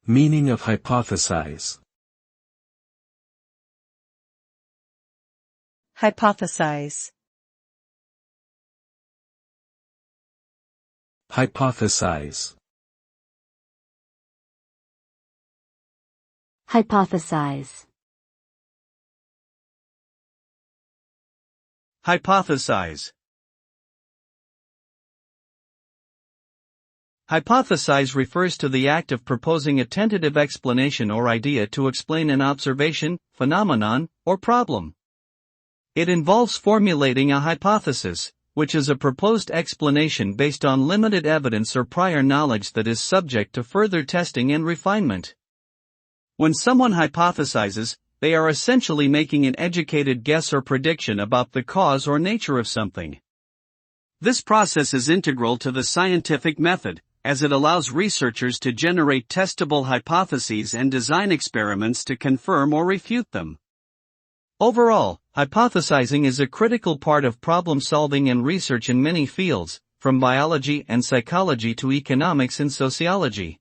Meaning of hypothesize. Hypothesize. Hypothesize. Hypothesize. Hypothesize. Hypothesize refers to the act of proposing a tentative explanation or idea to explain an observation, phenomenon, or problem. It involves formulating a hypothesis, which is a proposed explanation based on limited evidence or prior knowledge that is subject to further testing and refinement. When someone hypothesizes, they are essentially making an educated guess or prediction about the cause or nature of something. This process is integral to the scientific method, as it allows researchers to generate testable hypotheses and design experiments to confirm or refute them. Overall, hypothesizing is a critical part of problem-solving and research in many fields, from biology and psychology to economics and sociology.